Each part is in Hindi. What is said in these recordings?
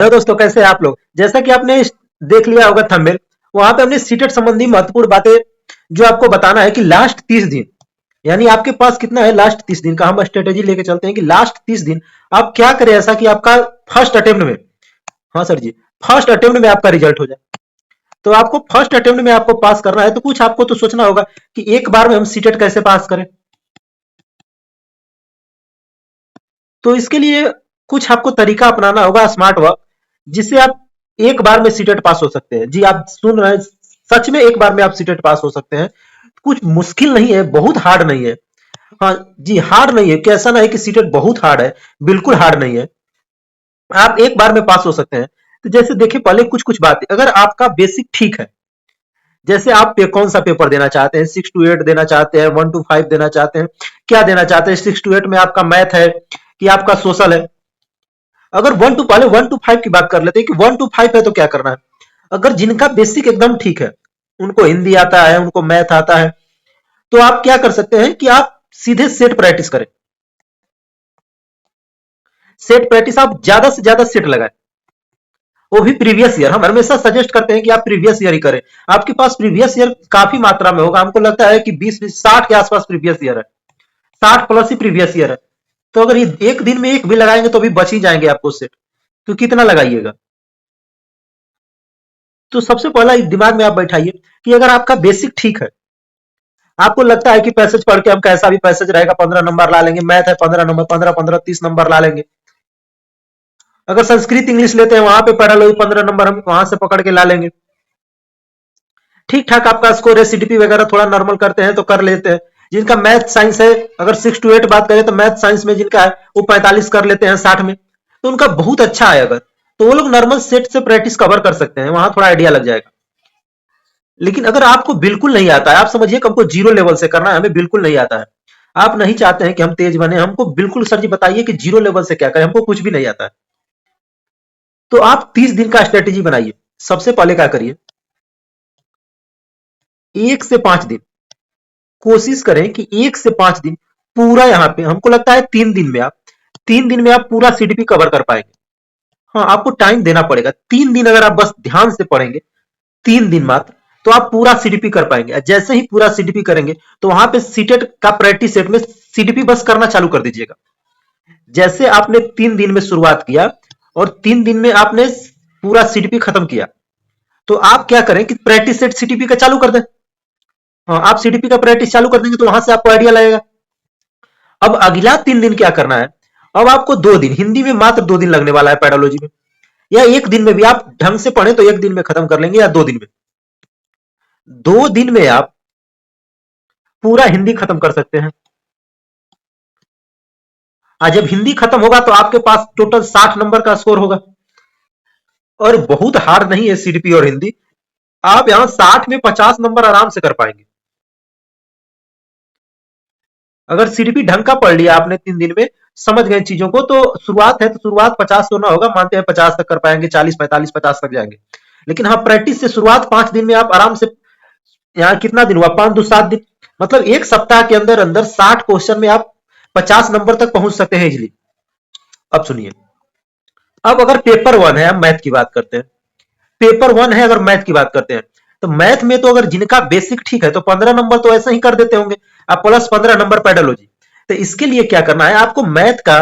हेलो दोस्तों, कैसे हैं आप लोग। जैसा कि आपने देख लिया होगा थंबनेल, वहां पे हमने सीटेट संबंधी महत्वपूर्ण बातें जो आपको बताना है कि लास्ट 30 दिन, यानी आपके पास कितना है, लास्ट 30 दिन का हम स्ट्रेटेजी लेके चलते हैं कि लास्ट 30 दिन आप क्या करें ऐसा कि आपका फर्स्ट अटेम्प्ट में, हाँ सर जी, फर्स्ट अटेम्प्ट में आपका रिजल्ट हो जाए। तो आपको फर्स्ट अटेम्प्ट में आपको पास करना है, तो कुछ आपको तो सोचना होगा कि एक बार में हम सीटेट कैसे पास करें। तो इसके लिए कुछ आपको तरीका अपनाना होगा, स्मार्ट वर्क, जिससे आप एक बार में सीटेट पास हो सकते हैं। जी, आप सुन रहे हैं, सच में एक बार में आप सीटेट पास हो सकते हैं। कुछ मुश्किल नहीं है, बहुत हार्ड नहीं है। हाँ जी, हार्ड नहीं है, कैसा नहीं है कि सीटेट बहुत हार्ड है, बिल्कुल हार्ड नहीं है। आप एक बार में पास हो सकते हैं। तो जैसे देखिए, पहले कुछ कुछ बात, अगर आपका बेसिक ठीक है, जैसे आप कौन सा पेपर देना चाहते हैं, 6 to 8 देना चाहते हैं, 1 to 5 देना चाहते हैं, क्या देना चाहते हैं, 6 to 8 में आपका मैथ है कि आपका सोशल है। अगर पहले 1 to 5 की बात कर लेते हैं कि 1 to 5 है तो क्या करना है। अगर जिनका बेसिक एकदम ठीक है, उनको हिंदी आता है, उनको मैथ आता है, तो आप क्या कर सकते हैं कि आप सीधे सेट प्रैक्टिस करें। सेट प्रैक्टिस आप ज्यादा से ज्यादा सेट लगाएं, वो भी प्रीवियस ईयर। हम हमेशा सजेस्ट करते हैं कि आप प्रीवियस ईयर ही करें। आपके पास प्रीवियस ईयर काफी मात्रा में होगा, हमको लगता है कि 20 60 के आसपास प्रीवियस ईयर है, 60+ ही प्रीवियस ईयर है। तो अगर ये एक दिन में एक भी लगाएंगे तो भी बच ही जाएंगे आपको सेट। तो कितना लगाइएगा। तो सबसे पहला दिमाग में आप बैठाइए कि अगर आपका बेसिक ठीक है, आपको लगता है कि पैसेज पढ़ के हम कैसा भी पैसेज रहेगा 15 नंबर ला लेंगे, मैथ है 15 नंबर, 15 15 30 नंबर ला लेंगे। अगर संस्कृत इंग्लिश लेते हैं, वहां पे पैरालॉजी 15 नंबर हम वहां से पकड़ के ला लेंगे। ठीक ठाक आपका स्कोर है, सीडीपी वगैरह थोड़ा नॉर्मल करते हैं तो कर लेते हैं। जिनका मैथ साइंस है, अगर 6 to 8 बात करें तो मैथ साइंस में जिनका है वो 45 कर लेते हैं 60 में, तो उनका बहुत अच्छा है। अगर तो वो लोग नॉर्मल सेट से प्रैक्टिस कवर कर सकते हैं, वहां थोड़ा आइडिया लग जाएगा। लेकिन अगर आपको बिल्कुल नहीं आता है, आप समझिए कि हमको जीरो लेवल से करना है, हमें बिल्कुल नहीं आता है, आप नहीं चाहते हैं कि हम तेज बने, हमको बिल्कुल सर जी बताइए कि जीरो लेवल से क्या करें, हमको कुछ भी नहीं आता है, तो आप 30 दिन का स्ट्रेटेजी बनाइए। सबसे पहले क्या करिए, 1 से 5 दिन कोशिश करें कि 1 से 5 दिन पूरा, यहाँ पे हमको लगता है 3 दिन में आप, 3 दिन में आप पूरा सीडीपी कवर कर पाएंगे। हाँ, आपको टाइम देना पड़ेगा। 3 दिन अगर आप बस ध्यान से पढ़ेंगे, 3 दिन मात्र, तो आप पूरा सीडीपी कर पाएंगे। जैसे ही पूरा सीडीपी करेंगे तो वहां पे सीटेट का प्रैक्टिस सेट में सीडीपी बस करना चालू कर दीजिएगा। जैसे आपने 3 दिन में शुरुआत किया और 3 दिन में आपने पूरा सीडीपी खत्म किया, तो आप क्या करें कि प्रैक्टिस सेट सीडीपी का चालू कर दें। हाँ, आप सीडीपी का प्रैक्टिस चालू कर देंगे तो वहां से आपको आइडिया लगेगा। अब अगला 3 दिन क्या करना है। अब आपको 2 दिन, हिंदी में मात्र 2 दिन लगने वाला है पैडोलॉजी में, या एक दिन में भी आप ढंग से पढ़े तो एक दिन में खत्म कर लेंगे, या 2 दिन में। 2 दिन में आप पूरा हिंदी खत्म कर सकते हैं। आज जब हिंदी खत्म होगा तो आपके पास टोटल 60 नंबर का स्कोर होगा, और बहुत हार्ड नहीं है सीडीपी और हिंदी। आप यहां 60 में 50 नंबर आराम से कर पाएंगे। अगर सीडीपी ढंग का पढ़ लिया आपने 3 दिन में, समझ गए चीजों को, तो शुरुआत है तो शुरुआत 50 तो ना होगा, मानते हैं 50 तक कर पाएंगे, 40 45 50 तक जाएंगे। लेकिन हाँ, प्रैक्टिस से शुरुआत 5 दिन में आप आराम से, यहाँ कितना दिन हुआ, 5 2 7 दिन, मतलब एक सप्ताह के अंदर अंदर 60 क्वेश्चन में आप 50 नंबर तक पहुंच सकते हैं इजिली। अब सुनिए, अब अगर पेपर 1 है, हम मैथ की बात करते हैं, पेपर 1 है, अगर मैथ की बात करते हैं, तो मैथ में तो अगर जिनका बेसिक ठीक है तो 15 नंबर तो ऐसे ही कर देते होंगे, आप प्लस 15 नंबर पेडोलॉजी। तो इसके लिए क्या करना है आपको, मैथ का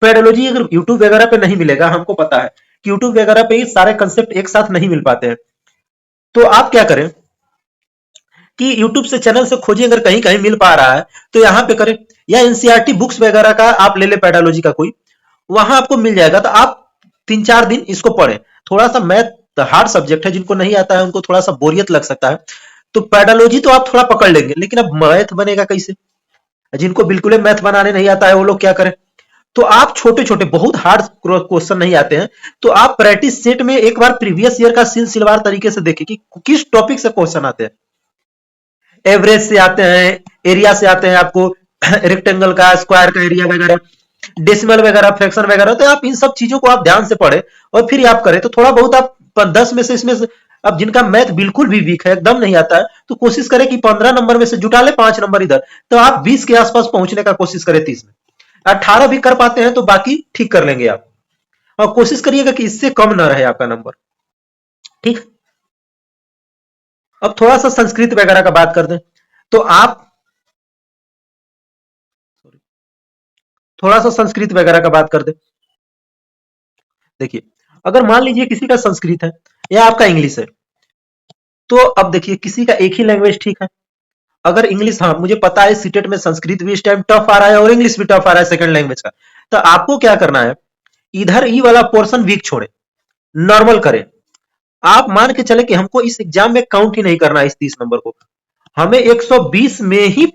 पेडोलॉजी अगर यूट्यूब वगैरह पे नहीं मिलेगा, हमको पता है कि यूट्यूब वगैरह पे ही सारे कंसेप्ट एक साथ नहीं मिल पाते हैं, तो आप क्या करें कि यूट्यूब से चैनल से खोजिए, अगर कहीं कहीं मिल पा रहा है तो यहाँ पे करें, या एनसीईआरटी बुक्स वगैरह का आप ले ले पेडोलॉजी का कोई, वहां आपको मिल जाएगा। तो आप 3 4 दिन इसको पढ़ें। थोड़ा सा मैथ हार्ड सब्जेक्ट है, जिनको नहीं आता है उनको थोड़ा सा बोरियत लग सकता है, तो पेडोलॉजी तो आप थोड़ा पकड़ लेंगे, लेकिन अब मैथ बनेगा कैसे। जिनको बिल्कुल मैथ बनाने नहीं आता है वो लोग क्या करें। तो आप छोटे छोटे बहुत हार्ड क्वेश्चन नहीं आते हैं, तो आप प्रैक्टिस सेट में एक बार प्रीवियस ईयर का सिलसिलेवार तरीके से देखिए कि किस टॉपिक से क्वेश्चन आते हैं। एवरेज से आते हैं, एरिया से आते हैं, आपको रेक्टेंगल का, स्क्वायर का एरिया वगैरह, डेसिमल वगैरह, फ्रैक्शन वगैरह, तो आप इन सब चीजों को आप ध्यान से पढ़े और फिर आप करें तो थोड़ा बहुत आप 10 में से इसमें से, अब जिनका मैथ बिल्कुल भी वीक है, एकदम नहीं आता है, तो कोशिश करें कि 15 नंबर में से जुटा ले 5 नंबर इधर, तो आप 20 के आसपास पहुंचने का कोशिश करें, 30 में 18 भी कर पाते हैं तो बाकी ठीक कर लेंगे आप। और कोशिश करिएगा कि इससे कम ना रहे आपका नंबर। ठीक। अब थोड़ा सा संस्कृत वगैरह का बात कर दें तो आप थोड़ा सा संस्कृत वगैरह का बात कर दें। देखिए, अगर मान लीजिए किसी का संस्कृत है या आपका इंग्लिश है, तो अब देखिए किसी का एक ही लैंग्वेज ठीक है। अगर इंग्लिश, हाँ मुझे पता है सीटेट में संस्कृत भी इस टाइम टफ आ रहा है और इंग्लिश भी टफ आ रहा है सेकंड लैंग्वेज का, तो आपको क्या करना है, इधर ई वाला पोर्शन वीक छोड़े, नॉर्मल करें। आप मान के चले कि हमको इस एग्जाम में काउंट ही नहीं करना है इस 30 नंबर को, हमें 120 में ही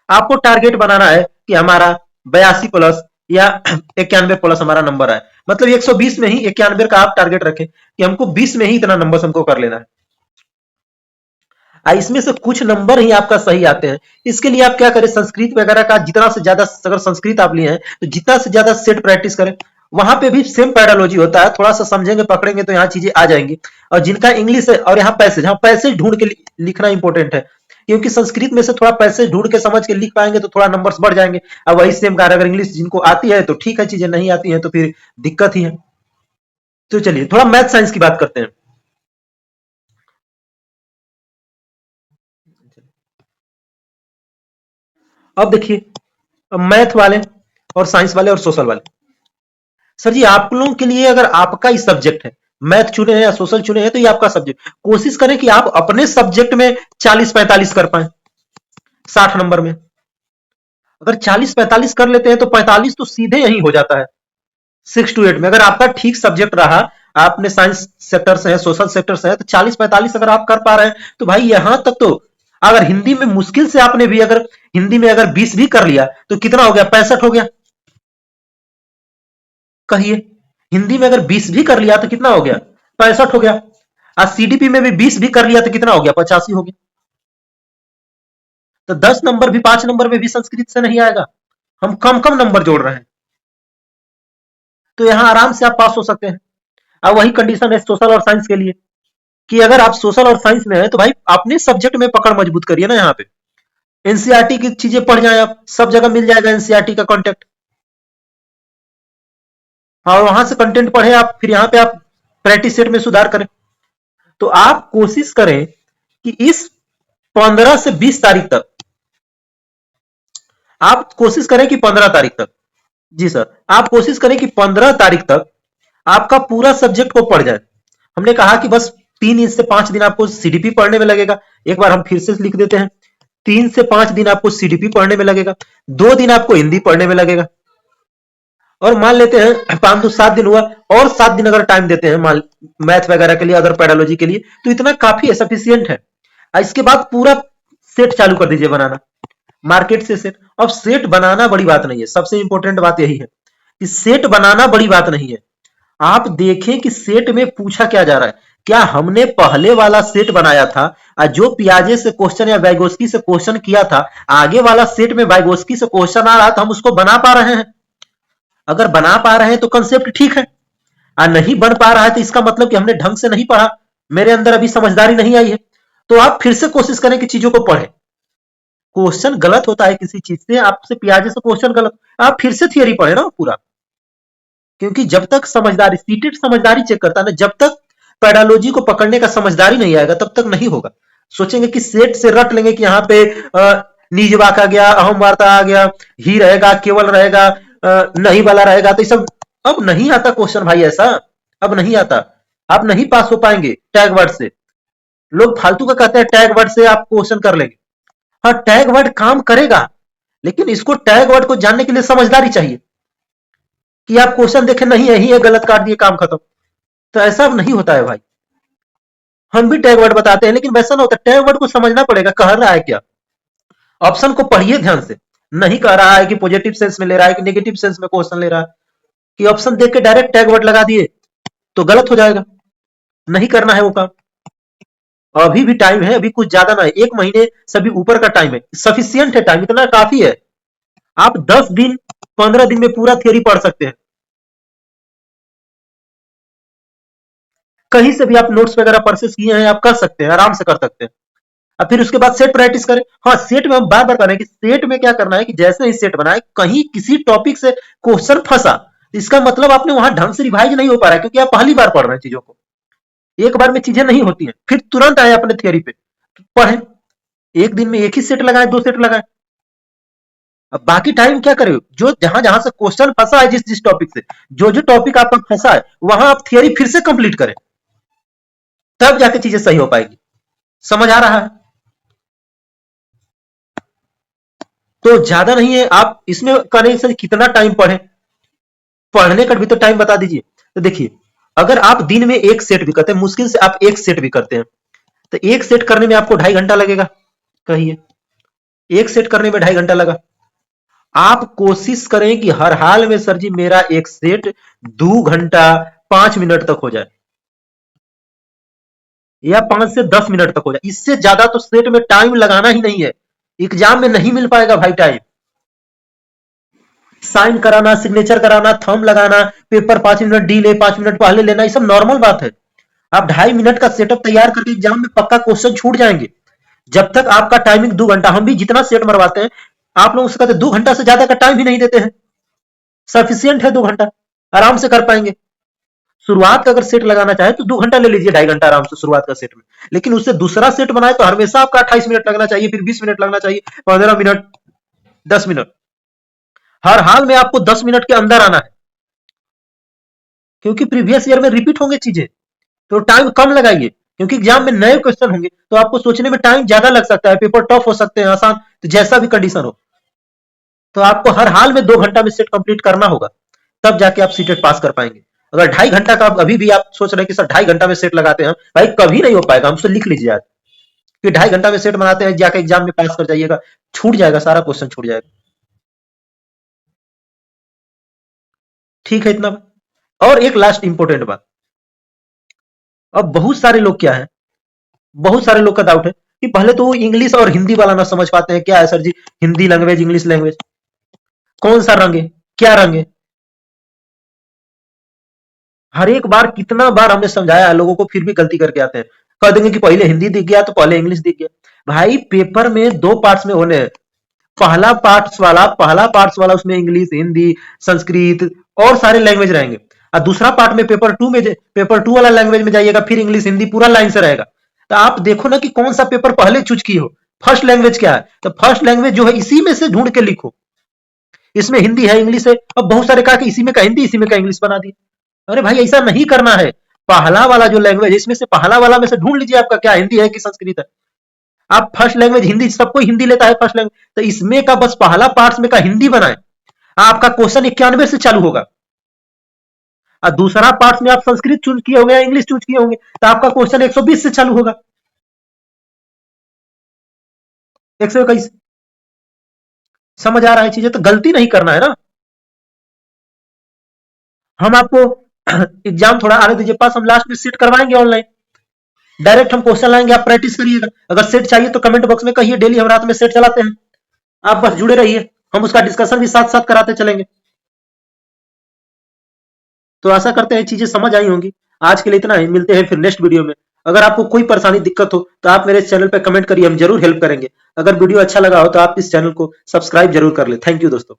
आपको टारगेट बनाना है कि हमारा 82 प्लस या 91 प्लस हमारा नंबर है। मतलब 120 में ही 91 का आप टारगेट रखें कि हमको 20 में ही इतना नंबर हमको कर लेना है। इसमें से कुछ नंबर ही आपका सही आते हैं। इसके लिए आप क्या करें, संस्कृत वगैरह का जितना से ज्यादा, अगर संस्कृत आप लिए हैं तो जितना से ज्यादा सेट प्रैक्टिस करें। वहां पे भी सेम पैडोलॉजी होता है, थोड़ा सा समझेंगे पकड़ेंगे तो यहाँ चीजें आ जाएंगी। और जिनका इंग्लिश है और यहाँ पैसेज, हाँ पैसेज ढूंढ के लिखना इंपॉर्टेंट है, क्योंकि संस्कृत में से थोड़ा पैसेज ढूंढ के समझ के लिख पाएंगे तो थोड़ा नंबर्स बढ़ जाएंगे। अब वही सेम कार्य अगर इंग्लिश जिनको आती है तो ठीक है, चीजें नहीं आती है तो फिर दिक्कत ही है। तो चलिए थोड़ा मैथ साइंस की बात करते हैं। अब देखिए, मैथ वाले और साइंस वाले और सोशल वाले, सर जी आप लोगों के लिए अगर आपका ही सब्जेक्ट है, मैथ चुने हैं या सोशल चुने हैं तो ये आपका सब्जेक्ट, कोशिश करें कि आप अपने सब्जेक्ट में 40-45 कर पाए 60 नंबर में। अगर 40-45 कर लेते हैं तो 45 तो सीधे यही हो जाता है 6 to 8 में। अगर आपका ठीक सब्जेक्ट रहा, आपने साइंस सेक्टर से है, सोशल सेक्टर से है, तो 40-45 अगर आप कर पा रहे हैं तो भाई यहां तक तो, अगर हिंदी में मुश्किल से आपने भी अगर हिंदी में अगर 20 भी कर लिया तो कितना हो गया, 65 हो गया। कहिए, हिंदी में अगर 20 भी कर लिया तो कितना हो गया, 65 हो गया। आज सीडीपी में भी 20 भी कर लिया तो कितना हो गया, 85 हो गया। तो 10 नंबर भी 5 नंबर में भी संस्कृत से नहीं आएगा, हम कम कम नंबर जोड़ रहे हैं, तो यहां आराम से आप पास हो सकते हैं। अब वही कंडीशन है सोशल और साइंस के लिए, कि अगर आप सोशल और साइंस में है तो भाई अपने सब्जेक्ट में पकड़ मजबूत करिए ना। यहाँ पे एनसीईआरटी की चीजें पढ़ जाए, आप सब जगह मिल जाएगा एनसीईआरटी का कॉन्टेक्ट, और वहां से कंटेंट पढ़े आप, फिर यहाँ पे आप प्रैक्टिस सेट में सुधार करें। तो आप कोशिश करें कि इस 15 से 20 तारीख तक, आप कोशिश करें कि 15 तारीख तक, जी सर, आप कोशिश करें कि 15 तारीख तक आपका पूरा सब्जेक्ट को पढ़ जाए। हमने कहा कि बस 3 से 5 दिन आपको सीडीपी पढ़ने में लगेगा। एक बार हम फिर से लिख देते हैं, 3 से 5 दिन आपको सीडीपी पढ़ने में लगेगा, 2 दिन आपको हिंदी पढ़ने में लगेगा, और मान लेते हैं 5 to 7 दिन हुआ, और 7 दिन अगर टाइम देते हैं मान मैथ वगैरह के लिए, अदर पैडोलॉजी के लिए, तो इतना काफी है, सफिशियंट है। इसके बाद पूरा सेट चालू कर दीजिए बनाना, मार्केट से सेट। अब सेट बनाना बड़ी बात नहीं है, सबसे इंपॉर्टेंट बात यही है कि सेट बनाना बड़ी बात नहीं है। आप देखें कि सेट में पूछा क्या जा रहा है। क्या हमने पहले वाला सेट बनाया था, जो पियाजे से क्वेश्चन या वाइगोस्की से क्वेश्चन किया था, आगे वाला सेट में वाइगोस्की से क्वेश्चन आ रहा था, हम उसको बना पा रहे हैं? अगर बना पा रहे हैं तो कंसेप्ट ठीक है, नहीं बन पा रहा है तो इसका मतलब कि हमने ढंग से नहीं पढ़ा, मेरे अंदर अभी समझदारी नहीं आई है। तो आप फिर से कोशिश करें कि चीजों को पढ़ें। क्वेश्चन गलत होता है किसी चीज से, आपसे पियाजे से क्वेश्चन गलत, आप फिर से थियरी पढ़े ना पूरा, क्योंकि जब तक समझदारी, सीटेट समझदारी चेक करता है ना, जब तक पैडालॉजी को पकड़ने का समझदारी नहीं आएगा तब तक नहीं होगा। सोचेंगे कि सेट से रट लेंगे कि यहाँ पे निज वाक आ गया, अहम वार्ता आ गया, ही रहेगा, केवल रहेगा, नहीं वाला रहेगा, तो ये सब अब नहीं आता क्वेश्चन भाई, ऐसा अब नहीं आता। आप नहीं पास हो पाएंगे टैग वर्ड से। लोग फालतू का कहते हैं टैग वर्ड से आप क्वेश्चन कर लेंगे, हाँ टैग वर्ड काम करेगा, लेकिन इसको टैग वर्ड को जानने के लिए समझदारी चाहिए, कि आप क्वेश्चन देखें नहीं यही है, गलत काट दिए, काम खत्म। तो ऐसा अब नहीं होता है भाई। हम भी टैग वर्ड बताते हैं लेकिन वैसा ना होता, टैग वर्ड को समझना पड़ेगा कह रहा है क्या। ऑप्शन को पढ़िए ध्यान से, नहीं कह रहा है कि पॉजिटिव सेंस में ले रहा है कि नेगेटिव सेंस में क्वेश्चन ले रहा है, कि ऑप्शन देख के डायरेक्ट टैग वर्ड लगा दिए तो गलत हो जाएगा, नहीं करना है वो काम। अभी भी टाइम है, अभी कुछ ज्यादा ना है, 1 महीने से भी ऊपर का टाइम है, सफिशियंट है टाइम, इतना काफी है। आप 10 दिन 15 दिन में पूरा थियोरी पढ़ सकते हैं, कहीं से भी आप नोट्स वगैरह परचेस किए हैं, आप कर सकते हैं, आराम से कर सकते हैं। अब फिर उसके बाद सेट प्रैक्टिस करें। हाँ सेट में हम बार बार करें कि सेट में क्या करना है कि जैसे ही सेट बनाए, कहीं किसी टॉपिक से क्वेश्चन फंसा इसका मतलब आपने वहां ढंग से रिवाइज नहीं हो पा रहा है, क्योंकि आप पहली बार पढ़ रहे हैं चीजों को। एक बार में चीजें नहीं होती हैं, फिर तुरंत आए अपने थियोरी पे पढ़े। एक दिन में एक ही सेट लगाए, 2 सेट लगाए। अब बाकी टाइम क्या करे, जो जहां जहां से क्वेश्चन फंसा है, जिस जिस टॉपिक से जो जो टॉपिक आपका फंसा है, वहां आप थियोरी फिर से कंप्लीट करें, तब जाके चीजें सही हो पाएगी। समझ आ रहा है? तो ज्यादा नहीं है, आप इसमें करें सर कितना टाइम पढ़े, पढ़ने का भी तो टाइम बता दीजिए। तो देखिए, अगर आप दिन में एक सेट भी करते हैं, मुश्किल से आप एक सेट भी करते हैं, तो एक सेट करने में आपको 2.5 घंटा लगेगा। कहिए, एक सेट करने में 2.5 घंटा लगा। आप कोशिश करें कि हर हाल में सर जी मेरा एक सेट 2 घंटा 5 मिनट तक हो जाए, या 5 से 10 मिनट तक हो जाए। इससे ज्यादा तो सेट में टाइम लगाना ही नहीं है, एग्जाम में नहीं मिल पाएगा भाई टाइम। साइन कराना, सिग्नेचर कराना, थंब लगाना, पेपर 5 मिनट डीले, 5 मिनट पहले लेना, ये सब नॉर्मल बात है। आप 2.5 मिनट का सेटअप तैयार करके एग्जाम में पक्का क्वेश्चन छूट जाएंगे। जब तक आपका टाइमिंग 2 घंटा, हम भी जितना सेट मरवाते हैं, आप लोग उससे कहते 2 घंटा से ज्यादा का टाइम ही नहीं देते हैं। सफिशियंट है 2 घंटा, आराम से कर पाएंगे। शुरुआत का अगर सेट लगाना चाहे तो 2 घंटा ले लीजिए, 2.5 घंटा आराम से शुरुआत का सेट में। लेकिन उससे दूसरा सेट बनाए तो हमेशा आपका 28 मिनट लगना चाहिए, फिर 20 मिनट लगना चाहिए, 15 मिनट, 10 मिनट। हर हाल में आपको 10 मिनट के अंदर आना है, क्योंकि प्रीवियस ईयर में रिपीट होंगे चीजें। तो टाइम कम लगाइए, क्योंकि एग्जाम में नए क्वेश्चन होंगे, तो आपको सोचने में टाइम ज्यादा लग सकता है। पेपर टफ हो सकते हैं, आसान, तो जैसा भी कंडीशन हो, तो आपको हर हाल में 2 घंटा में सेट कंप्लीट करना होगा, तब जाके आप सीटेट पास कर पाएंगे। अगर 2.5 घंटा का अभी भी आप सोच रहे हैं कि सर 2.5 घंटा में सेट लगाते हैं, भाई कभी नहीं हो पाएगा। हमसे लिख लीजिए आज कि 2.5 घंटा में सेट बनाते हैं, जाके एग्जाम में पास कर जाइएगा, छूट जाएगा, सारा क्वेश्चन छूट जाएगा। ठीक है इतना। और एक लास्ट इंपॉर्टेंट बात, अब बहुत सारे लोग क्या है, बहुत सारे लोग का डाउट है कि पहले तो इंग्लिश और हिंदी वाला ना समझ पाते हैं। क्या है सर जी, हिंदी लैंग्वेज, इंग्लिश लैंग्वेज, कौन सा रंग है, क्या रंग है। हर एक बार कितना बार हमने समझाया है लोगों को, फिर भी गलती करके आते हैं। कह देंगे कि पहले हिंदी दिख गया तो पहले इंग्लिश दिख गया। भाई पेपर में 2 पार्ट्स में होने हैं। पहला पार्ट्स वाला उसमें इंग्लिश, हिंदी, संस्कृत और सारे लैंग्वेज रहेंगे। और दूसरा पार्ट में पेपर 2 वाला लैंग्वेज में जाइएगा, फिर इंग्लिश, हिंदी पूरा लाइन से रहेगा। तो आप देखो ना कि कौन सा पेपर पहले चूज की हो। फर्स्ट लैंग्वेज क्या है, तो फर्स्ट लैंग्वेज जो है इसी में से ढूंढ के लिखो। इसमें हिंदी है, इंग्लिश है, अब बहुत सारे कहा कि इसी में का हिंदी, इसी में का इंग्लिश बना दिए। अरे भाई ऐसा नहीं करना है। पहला वाला जो लैंग्वेज, इसमें से पहला वाला में से ढूंढ लीजिए आपका क्या हिंदी है कि संस्कृत है। आप फर्स्ट लैंग्वेज हिंदी, सबको हिंदी लेता है फर्स्ट लैंग्वेज, तो इसमें का बस पहला पार्ट में का हिंदी बनाए। आपका क्वेश्चन 91 से चालू होगा, और दूसरा पार्ट में आप संस्कृत चूज किए होंगे या इंग्लिश चूज किए होंगे, तो आपका क्वेश्चन 120 से चालू होगा, 121। समझ आ रहा है चीजें, तो गलती नहीं करना है ना। हम आपको एग्जाम थोड़ा आने दीजिए पास, हम लास्ट में सीट करवाएंगे ऑनलाइन। डायरेक्ट हम क्वेश्चन लाएंगे, आप प्रैक्टिस करिएगा। अगर सेट चाहिए तो कमेंट बॉक्स में कहिए, डेली हम रात में सेट चलाते हैं। आप बस जुड़े रहिए, हम उसका डिस्कशन भी साथ साथ कराते चलेंगे। तो आशा करते हैं चीजें समझ आई होंगी। आज के लिए इतना ही, मिलते हैं फिर नेक्स्ट वीडियो में। अगर आपको कोई परेशानी दिक्कत हो तो आप मेरे चैनल पर कमेंट करिए, हम जरूर हेल्प करेंगे। अगर वीडियो अच्छा लगा हो तो आप इस चैनल को सब्सक्राइब जरूर कर ले। थैंक यू दोस्तों।